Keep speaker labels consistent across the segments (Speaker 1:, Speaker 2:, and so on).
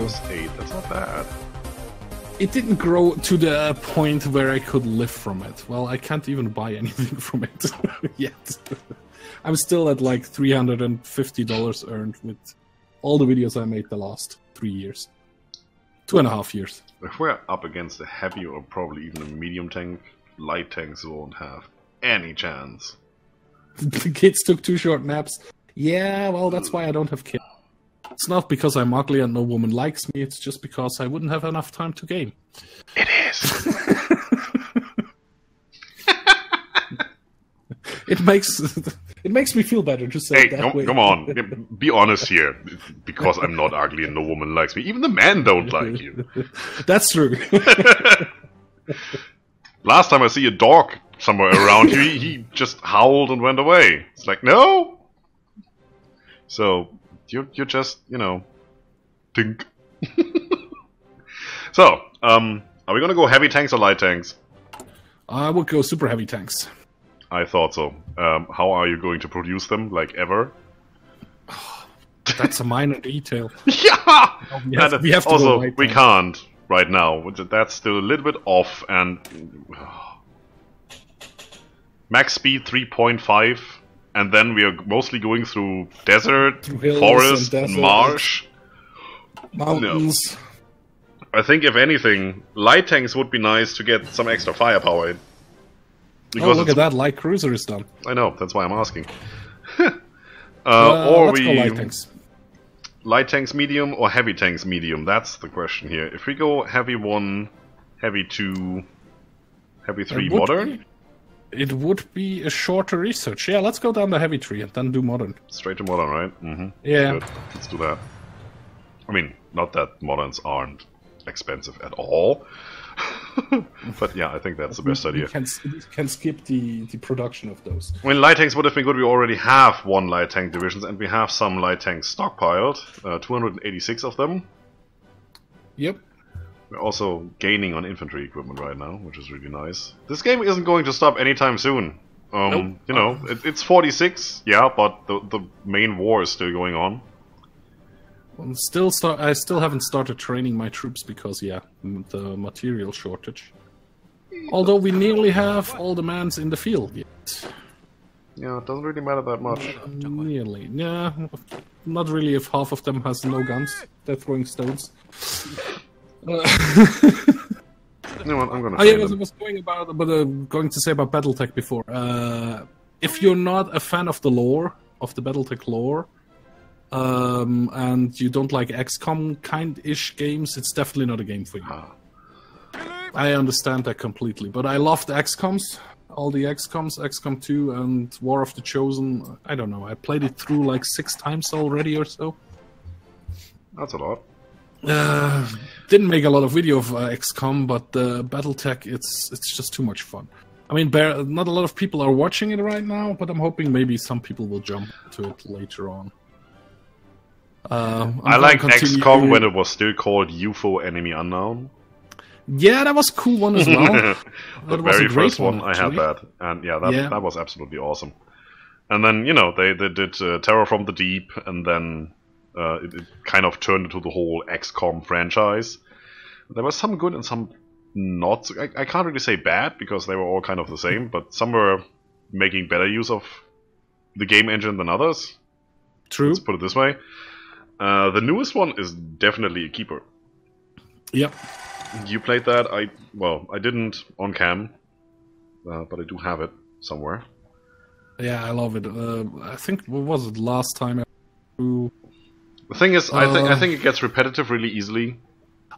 Speaker 1: 8. That's not bad.
Speaker 2: It didn't grow to the point where I could live from it. Well, I can't even buy anything from it yet. I'm still at like $350 earned with all the videos I made the last 3 years. 2.5 years.
Speaker 1: If we're up against a heavy or probably even a medium tank, light tanks won't have any chance.
Speaker 2: The kids took 2 short naps. Yeah, well, that's why I don't have kids. It's not because I'm ugly and no woman likes me, it's just because I wouldn't have enough time to game.
Speaker 1: It is.
Speaker 2: It makes me feel better to say it that way.
Speaker 1: Come on, be honest here. Because I'm not ugly and no woman likes me. Even the men don't like you.
Speaker 2: That's true.
Speaker 1: Last time I see a dog somewhere around you, he just howled and went away. It's like, no! So, you're just, think. So, are we gonna go heavy tanks or light tanks?
Speaker 2: I would go super heavy tanks.
Speaker 1: I thought so. How are you going to produce them? Like, ever?
Speaker 2: That's a minor detail.
Speaker 1: Yeah!
Speaker 2: We have to
Speaker 1: also,
Speaker 2: go
Speaker 1: we can't right now. That's still a little bit off, and... max speed 3.5, and then we are mostly going through desert, forest, and marsh.
Speaker 2: Mountains.
Speaker 1: No. I think, if anything, light tanks would be nice to get some extra firepower in.
Speaker 2: Because look at that, light cruiser is done.
Speaker 1: I know, that's why I'm asking.
Speaker 2: Let's go light tanks.
Speaker 1: Light tanks medium or heavy tanks medium? That's the question here. If we go heavy 1, heavy 2, heavy 3 modern?
Speaker 2: It would be a shorter research. Yeah, let's go down the heavy tree and then do modern.
Speaker 1: Straight to modern, right? Mm-hmm.
Speaker 2: Yeah.
Speaker 1: Good. Let's do that. I mean, not that moderns aren't expensive at all. But yeah, I think that's the best idea.
Speaker 2: We can skip the production of those.
Speaker 1: I mean, light tanks would have been good. We already have 1 light tank divisions, and we have some light tanks stockpiled. 286 of them. Yep. We're also gaining on infantry equipment right now, which is really nice. This game isn't going to stop anytime soon.
Speaker 2: Nope.
Speaker 1: It's 46, yeah, but the main war is still going on.
Speaker 2: I still haven't started training my troops because, yeah, the material shortage. Although we nearly have all the mans in the field yet.
Speaker 1: Yeah, it doesn't really matter that much.
Speaker 2: Nearly. Yeah, not really if half of them has no guns. They're throwing stones.
Speaker 1: You know what, I'm gonna
Speaker 2: I was going to say about BattleTech before. If you're not a fan of the lore, of the BattleTech lore, and you don't like XCOM kind-ish games, it's definitely not a game for you. I understand that completely, but I loved XCOMs, all the XCOMs, XCOM 2 and War of the Chosen. I don't know, I played it through like 6 times already or so.
Speaker 1: That's a lot.
Speaker 2: Didn't make a lot of video of XCOM, but BattleTech, it's just too much fun. I mean, not a lot of people are watching it right now, but I'm hoping maybe some people will jump to it later on.
Speaker 1: I liked XCOM when it was still called UFO Enemy Unknown.
Speaker 2: Yeah, that was a cool one as well.
Speaker 1: The very first one, I had that. And yeah, that was absolutely awesome. And then, they did Terror from the Deep, and then it kind of turned into the whole XCOM franchise. There was some good and some not. I can't really say bad, because they were all kind of the same, but some were making better use of the game engine than others.
Speaker 2: True.
Speaker 1: Let's put it this way. The newest one is definitely a keeper.
Speaker 2: Yep.
Speaker 1: You played that? I didn't on cam, but I do have it somewhere.
Speaker 2: Yeah, I love it. I think, what was it, last time?
Speaker 1: The thing is, I think it gets repetitive really easily.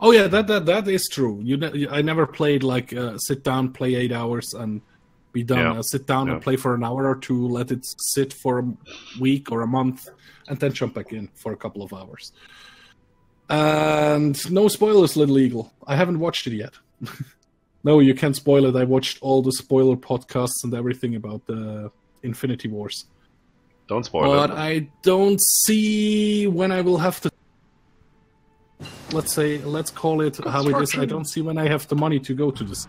Speaker 2: Oh yeah, that is true. I never played like sit down, play 8 hours, and be done.
Speaker 1: Yeah.
Speaker 2: Sit down and play for an hour or two, let it sit for a week or a month, and then jump back in for a couple of hours. And no spoilers, Little Eagle. I haven't watched it yet. No, you can't spoil it. I watched all the spoiler podcasts and everything about the Infinity Wars.
Speaker 1: Don't spoil it.
Speaker 2: But I don't see when I will have to... Let's call it how it is. I don't see when I have the money to go to this.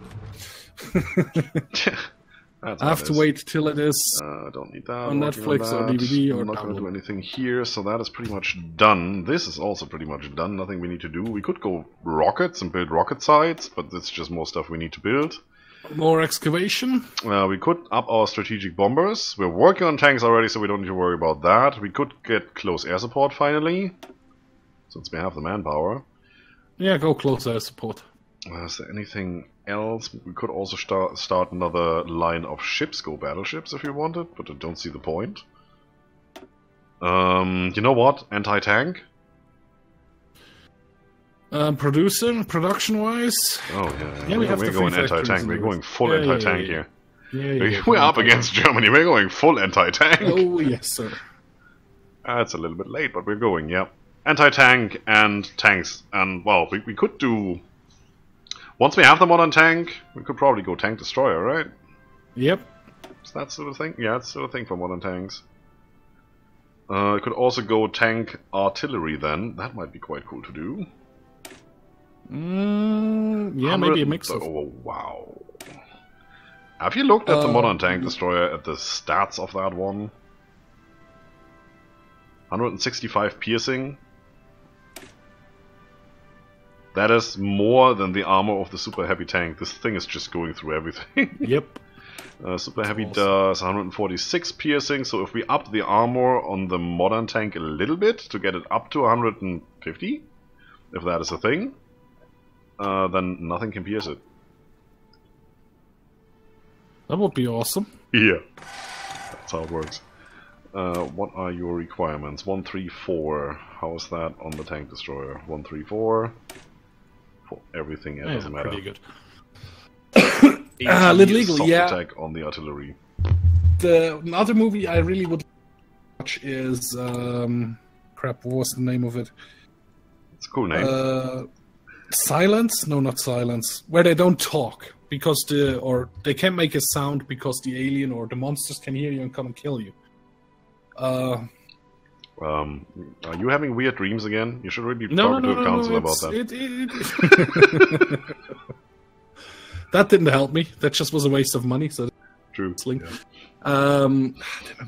Speaker 2: I have to wait till it is
Speaker 1: don't need that.
Speaker 2: on Netflix or DVD or
Speaker 1: I'm not going to do anything here, so that is pretty much done. This is also pretty much done. Nothing we need to do. We could go rockets and build rocket sites, but that's just more stuff we need to build.
Speaker 2: More excavation.
Speaker 1: We could up our strategic bombers. We're working on tanks already, so we don't need to worry about that. We could get close air support finally, since we have the manpower.
Speaker 2: Yeah, go close air support.
Speaker 1: Is there anything else? We could also start another line of ships, go battleships if you wanted, but I don't see the point. You know what? Anti-tank?
Speaker 2: Production-wise?
Speaker 1: Oh, yeah. We're going anti-tank. We're going full anti-tank here. We're up against Germany. We're going full anti-tank.
Speaker 2: Oh, yes, sir.
Speaker 1: It's a little bit late, but we're going, yeah. Anti-tank and tanks. And, well, we could do... Once we have the modern tank, we could probably go tank destroyer, right?
Speaker 2: Yep.
Speaker 1: Is that still a thing? Yeah, it's still a thing for modern tanks. Could also go tank artillery then. That might be quite cool to do.
Speaker 2: Yeah, maybe a mix of...
Speaker 1: Oh, wow. Have you looked at the modern tank destroyer, at the stats of that one? 165 piercing. That is more than the armor of the super heavy tank. This thing is just going through everything.
Speaker 2: Yep.
Speaker 1: Super heavy does 146 piercing, so if we up the armor on the modern tank a little bit to get it up to 150, if that is a thing, then nothing can pierce it.
Speaker 2: That would be awesome.
Speaker 1: Yeah, that's how it works. What are your requirements? 134. How is that on the tank destroyer? 134. For everything, it doesn't matter.
Speaker 2: Pretty good. Little Eagle,
Speaker 1: soft
Speaker 2: yeah.
Speaker 1: attack on the artillery.
Speaker 2: Another movie I really would watch is crap. What was the name of it?
Speaker 1: It's a cool name.
Speaker 2: Silence? No, not Silence. Where they don't talk because they can't make a sound because the alien or the monsters can hear you and come and kill you.
Speaker 1: Are you having weird dreams again? You should really talk to a counselor about that.
Speaker 2: That didn't help me. That just was a waste of money. So
Speaker 1: true.
Speaker 2: Yeah.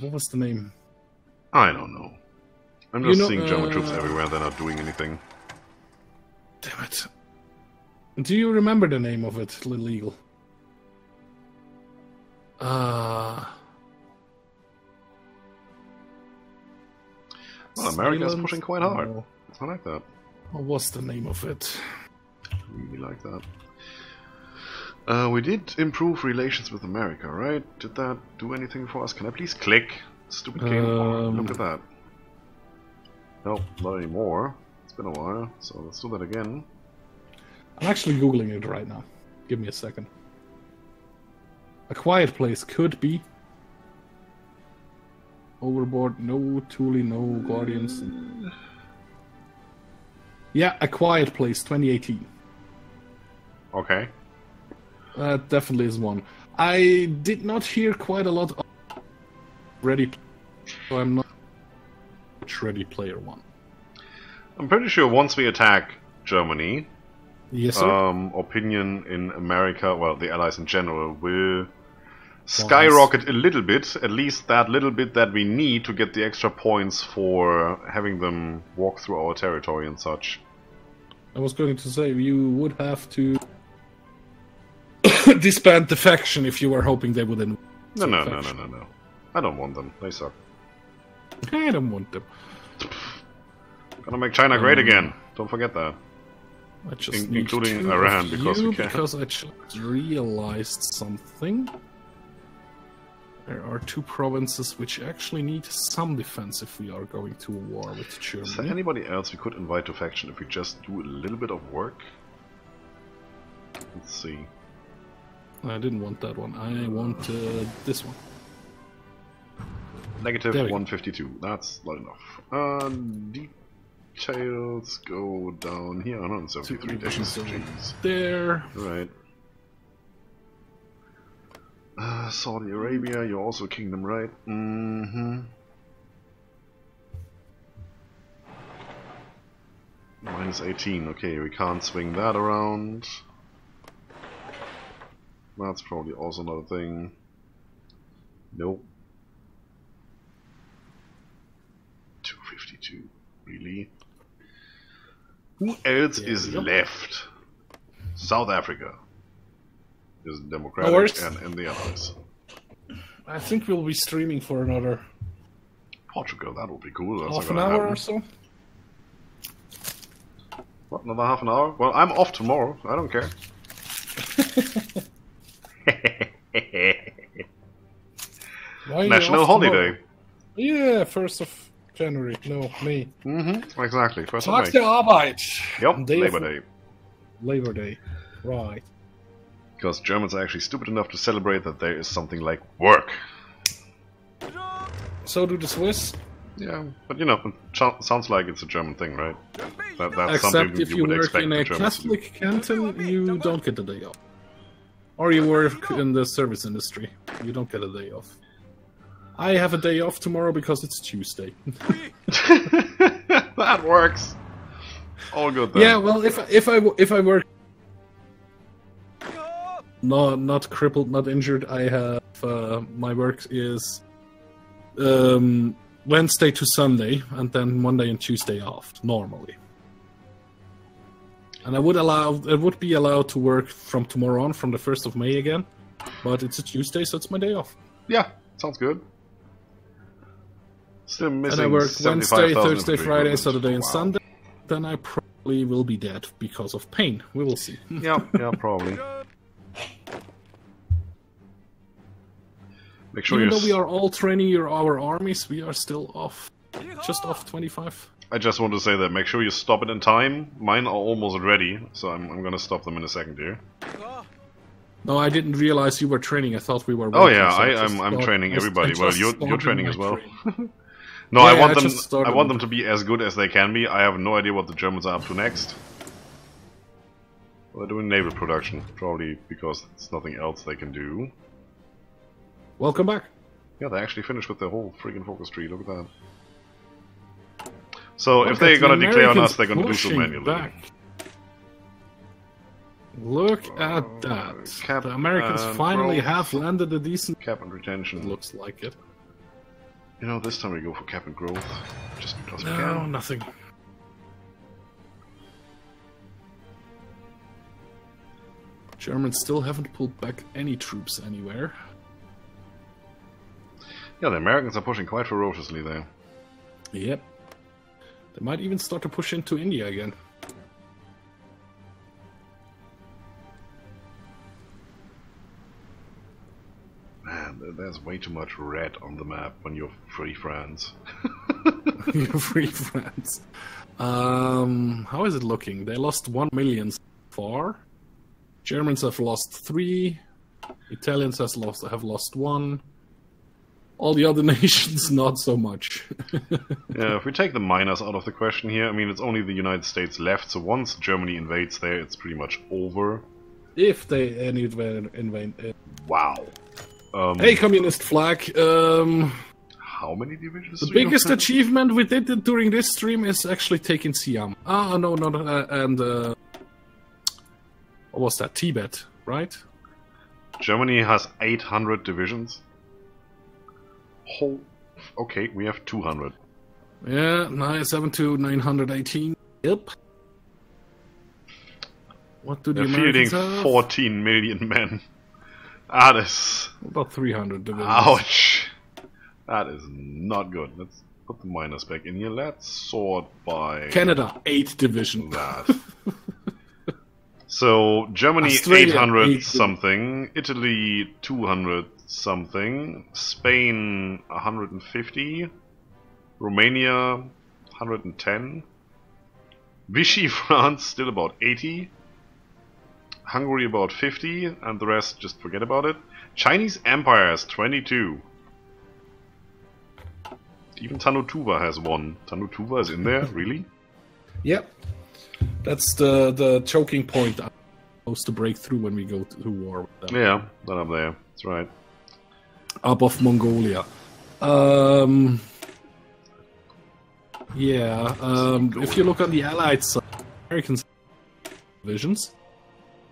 Speaker 2: What was the name?
Speaker 1: I don't know. I'm just seeing German troops everywhere. They're not doing anything.
Speaker 2: Damn it! Do you remember the name of it, Little Eagle?
Speaker 1: Well, America is pushing quite hard. No. I like that.
Speaker 2: What was the name of it?
Speaker 1: I really like that. We did improve relations with America, right? Did that do anything for us? Can I please click? Stupid game. Look at that. Nope, not anymore. It's been a while, so let's do that again.
Speaker 2: I'm actually Googling it right now. Give me a second. A Quiet Place could be. Overboard, no. Thule, no. Guardians. Yeah, A Quiet Place, 2018.
Speaker 1: Okay.
Speaker 2: That definitely is one. I did not hear quite a lot of Ready, so I'm not Ready Player One.
Speaker 1: I'm pretty sure once we attack Germany,
Speaker 2: yes, sir.
Speaker 1: Opinion in America, well, the Allies in general, will skyrocket a little bit, at least that little bit that we need to get the extra points for having them walk through our territory and such.
Speaker 2: I was going to say, you would have to disband the faction if you were hoping they would then.
Speaker 1: No. I don't want them. They suck.
Speaker 2: I don't want them.
Speaker 1: Gonna make China great again. Don't forget that.
Speaker 2: I just
Speaker 1: including Iran, because we can.
Speaker 2: Because I just realized something. There are two provinces which actually need some defense if we are going to a war with Germany.
Speaker 1: Is there anybody else we could invite to faction if we just do a little bit of work? Let's see.
Speaker 2: I didn't want that one. I want this one.
Speaker 1: Negative 152. That's not enough. Details go down here. 173 days. Jeez.
Speaker 2: There.
Speaker 1: Right. Saudi Arabia, you're also a kingdom, right? Mm-hmm. Minus 18, okay, we can't swing that around. That's probably also another thing. Nope. 252. Really? Who else is left? South Africa is democratic and in the others.
Speaker 2: I think we'll be streaming for another
Speaker 1: Portugal, that would be cool. That's
Speaker 2: half an hour or so.
Speaker 1: What, another half an hour? Well, I'm off tomorrow. I don't care. National holiday.
Speaker 2: Yeah, 1st of January. No, May.
Speaker 1: Exactly. 1st of
Speaker 2: Tag der Arbeit.
Speaker 1: Yep, Labor Day.
Speaker 2: Labor Day. Right.
Speaker 1: Because Germans are actually stupid enough to celebrate that there is something like work.
Speaker 2: So do the Swiss.
Speaker 1: Yeah, but you know, it sounds like it's a German thing, right? That's
Speaker 2: Except
Speaker 1: something
Speaker 2: if
Speaker 1: you
Speaker 2: you
Speaker 1: would
Speaker 2: work
Speaker 1: expect
Speaker 2: in a Catholic canton, you don't get a day off. Or you work in the service industry, you don't get a day off. I have a day off tomorrow because it's Tuesday.
Speaker 1: That works. All good then.
Speaker 2: Yeah, well, if I work, not crippled, not injured, I have my work is Wednesday to Sunday, and then Monday and Tuesday off normally. And I would be allowed to work from tomorrow on, from the 1st of May again, but it's a Tuesday, so it's my day off.
Speaker 1: Yeah, sounds good. Still missing.
Speaker 2: And I work Wednesday, Thursday, Friday,
Speaker 1: equipment.
Speaker 2: Saturday, and Sunday. Then I probably will be dead because of pain. We will see.
Speaker 1: Yeah, probably. Make sure
Speaker 2: Even though we are all training our armies, we are still off. Just off 25.
Speaker 1: I just want to say that make sure you stop it in time. Mine are almost ready, so I'm gonna stop them in a second here.
Speaker 2: No, I didn't realize you were training. I thought we were.
Speaker 1: Oh yeah, I'm training everybody. Well, you're training as well. No,
Speaker 2: yeah,
Speaker 1: I want them to be as good as they can be. I have no idea what the Germans are up to next. Well, they're doing naval production, probably because there's nothing else they can do.
Speaker 2: Welcome back.
Speaker 1: Yeah, they actually finished with the whole freaking focus tree. Look at that. So if they're gonna declare on us, they're gonna do so manually.
Speaker 2: Back. Look at that. The Americans finally have landed a decent
Speaker 1: cap and retention.
Speaker 2: It looks like it.
Speaker 1: You know, this time we go for cap and growth, just because we
Speaker 2: No,
Speaker 1: can.
Speaker 2: nothing. Germans still haven't pulled back any troops anywhere.
Speaker 1: Yeah, the Americans are pushing quite ferociously there.
Speaker 2: Yep. They might even start to push into India again.
Speaker 1: Man, there's way too much red on the map when you're free France.
Speaker 2: You're free France. How is it looking? They lost 1 million so far. Germans have lost 3. Italians have lost 1. All the other nations, not so much.
Speaker 1: Yeah, if we take the minors out of the question here, I mean, it's only the United States left, so once Germany invades there, it's pretty much over.
Speaker 2: If they invade.
Speaker 1: Wow.
Speaker 2: Hey, communist flag.
Speaker 1: How many divisions?
Speaker 2: The biggest achievement we did during this stream is actually taking Siam. Ah, no, not and what was that? Tibet, right?
Speaker 1: Germany has 800 divisions. Oh, okay, we have 200.
Speaker 2: Yeah, 907 to 918. Yep. What do the Americans
Speaker 1: fielding
Speaker 2: have?
Speaker 1: 14 million men. That is...
Speaker 2: About 300 divisions.
Speaker 1: Ouch! That is not good. Let's put the minus back in here. Let's sort by...
Speaker 2: Canada, 8 divisions.
Speaker 1: That. So, Germany,
Speaker 2: Australia,
Speaker 1: 800 something. Italy, 200 something. Spain, 150. Romania, 110. Vichy France, still about 80. Hungary about 50, and the rest, just forget about it. Chinese Empire has 22. Even Tanutuva has 1. Tanutuva is in there, really?
Speaker 2: Yep. That's the choking point I'm supposed to break through when we go to war with them.
Speaker 1: Yeah, that up there. That's right.
Speaker 2: Up of Mongolia. Yeah, if you look on the Allied side, Americans divisions,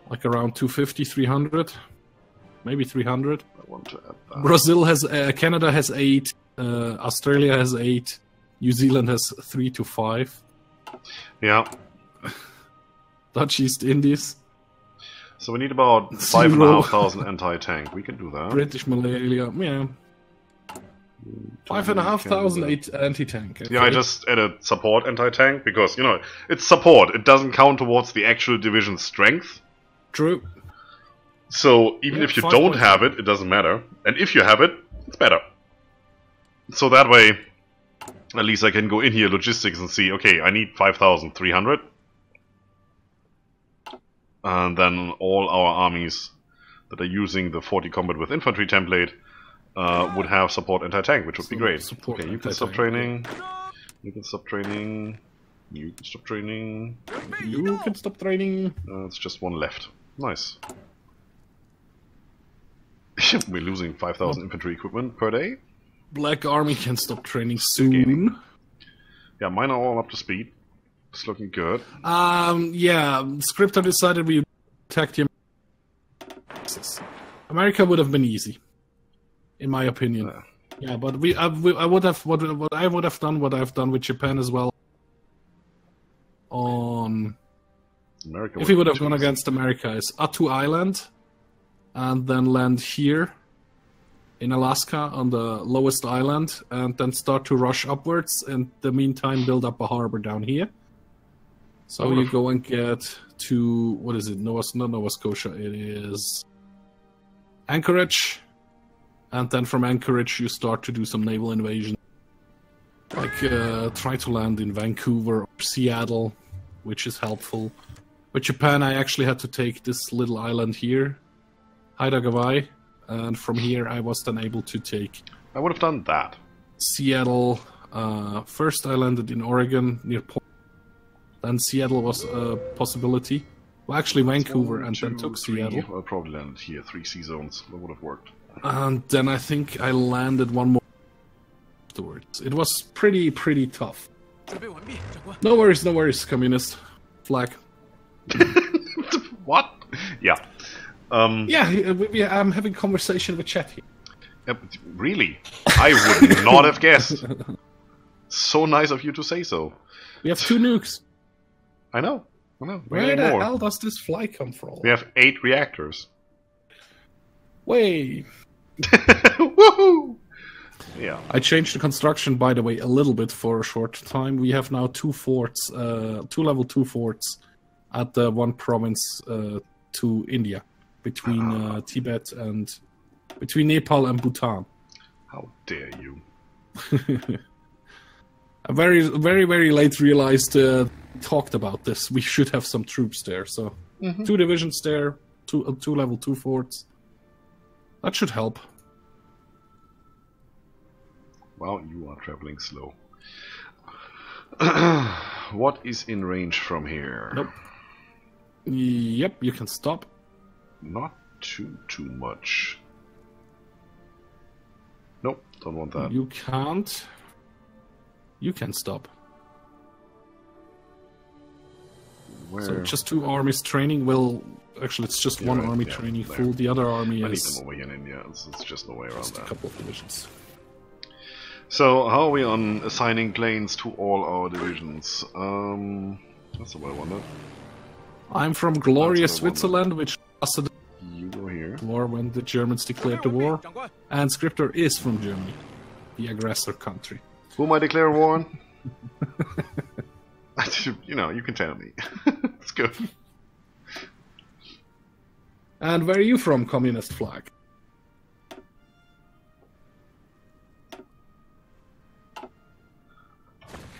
Speaker 2: like around 250, 300. maybe 300.
Speaker 1: I want to add that.
Speaker 2: Brazil has, Canada has 8, Australia has 8, New Zealand has 3 to 5.
Speaker 1: Yeah.
Speaker 2: Dutch East Indies.
Speaker 1: So we need about 5,500 anti-tank. We can do that.
Speaker 2: British Malaria, yeah. 5,500 anti-tank. Okay.
Speaker 1: Yeah, I just added support anti-tank because, it's support. It doesn't count towards the actual division's strength.
Speaker 2: True.
Speaker 1: So even if you don't have it, it doesn't matter. And if you have it, it's better. So that way, at least I can go in here logistics and see, okay, I need 5,300. And then all our armies that are using the 40 combat with infantry template would have support anti-tank, which would be great. Okay, you can stop training. You can stop training. You can stop training.
Speaker 2: You can stop training.
Speaker 1: It's just one left. Nice. We're losing 5,000 infantry equipment per day.
Speaker 2: Black Army can stop training soon.
Speaker 1: Yeah, mine are all up to speed. It's looking good.
Speaker 2: Yeah, Scryptar decided we attack the America would have been easy, in my opinion. Yeah, but I would have what I would have done what I've done with Japan as well. On
Speaker 1: America,
Speaker 2: if we would have gone against America, is Attu Island, and then land here in Alaska on the lowest island, and then start to rush upwards. In the meantime, build up a harbor down here. So you go and get to, what is it? Not Nova Scotia, it is Anchorage. And then from Anchorage you start to do some naval invasion. Like try to land in Vancouver or Seattle, which is helpful. With Japan I actually had to take this little island here, Haida-Gwaii. And from here I was then able to take...
Speaker 1: I would have done that.
Speaker 2: Seattle. First I landed in Oregon, near Portland. Then Seattle was a possibility. Well, actually Vancouver, and then took Seattle.
Speaker 1: I probably landed here, 3 sea zones. That would have worked.
Speaker 2: And then I think I landed one more afterwards. It was pretty tough. No worries, communist flag.
Speaker 1: What? Yeah.
Speaker 2: I'm having conversation with chat here.
Speaker 1: Yeah, but really? I would not have guessed. So nice of you to say so.
Speaker 2: We have 2 nukes.
Speaker 1: I know.
Speaker 2: Where the hell does this fly come from?
Speaker 1: We have 8 reactors.
Speaker 2: Way.
Speaker 1: Woohoo! Yeah.
Speaker 2: I changed the construction, by the way, a little bit for a short time. We have now 2 forts, 2 level 2 forts at the one province to India, between Tibet and between Nepal and Bhutan.
Speaker 1: How dare you?
Speaker 2: I very late realized talked about this. We should have some troops there. So 2 divisions there, 2 level 2 forts. That should help.
Speaker 1: Well, you are traveling slow. What is in range from here?
Speaker 2: Nope. Yep, you can stop.
Speaker 1: Not too much. Nope, don't want that.
Speaker 2: You can't. You can stop.
Speaker 1: Where?
Speaker 2: So just 2 armies training will... Actually, it's just one army training full. The other army is...
Speaker 1: I need them over here in India. It's just no way around that.
Speaker 2: A couple of divisions.
Speaker 1: So, how are we on assigning planes to all our divisions? That's what I wondered.
Speaker 2: I'm from glorious Switzerland, which lasted
Speaker 1: you go here.
Speaker 2: War when the Germans declared the war. And Scryptar is from Germany, the aggressor country.
Speaker 1: Who am I declaring war on? You can tell me. It's good.
Speaker 2: And where are you from, communist flag?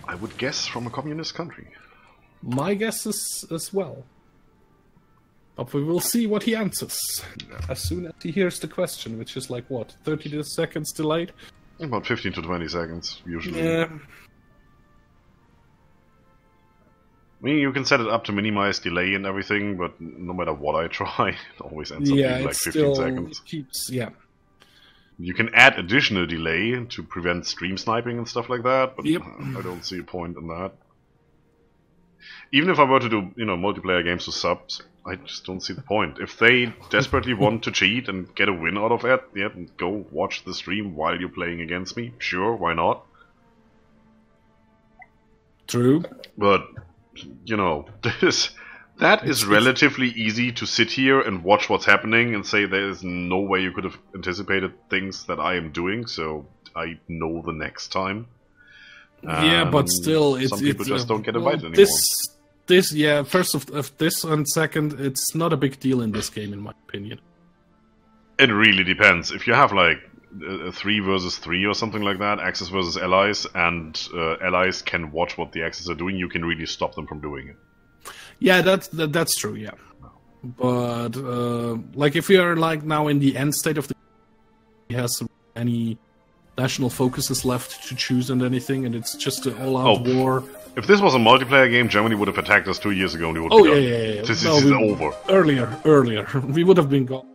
Speaker 1: I would guess from a communist country.
Speaker 2: My guess is as well. But we will see what he answers. As soon as he hears the question, which is like, what, 30 seconds delayed?
Speaker 1: About 15 to 20 seconds, usually.
Speaker 2: Yeah.
Speaker 1: I mean, you can set it up to minimize delay and everything, but no matter what I try, it always ends up being like 15 seconds.
Speaker 2: Keeps, yeah.
Speaker 1: You can add additional delay to prevent stream sniping and stuff like that, but I don't see a point in that. Even if I were to do, multiplayer games with subs, I just don't see the point. If they desperately want to cheat and get a win out of it, yeah, go watch the stream while you're playing against me. Sure, why not?
Speaker 2: True.
Speaker 1: But, you know, that is relatively easy to sit here and watch what's happening and say there's no way you could have anticipated things that I am doing, so I know the next time.
Speaker 2: Yeah, but still,
Speaker 1: some people just don't get invited anymore.
Speaker 2: First of this, and second, it's not a big deal in this game, in my opinion.
Speaker 1: It really depends. If you have like a 3 versus 3 or something like that, Axis versus Allies, and Allies can watch what the Axis are doing, you can really stop them from doing it. Yeah,
Speaker 2: that's true. Yeah, but like if you're like now in the end state of the, he has any national focuses left to choose and anything, and it's just an all-out war.
Speaker 1: If this was a multiplayer game, Germany would have attacked us 2 years ago and we would be done.
Speaker 2: Yeah.
Speaker 1: This is over.
Speaker 2: Earlier. We would have been gone.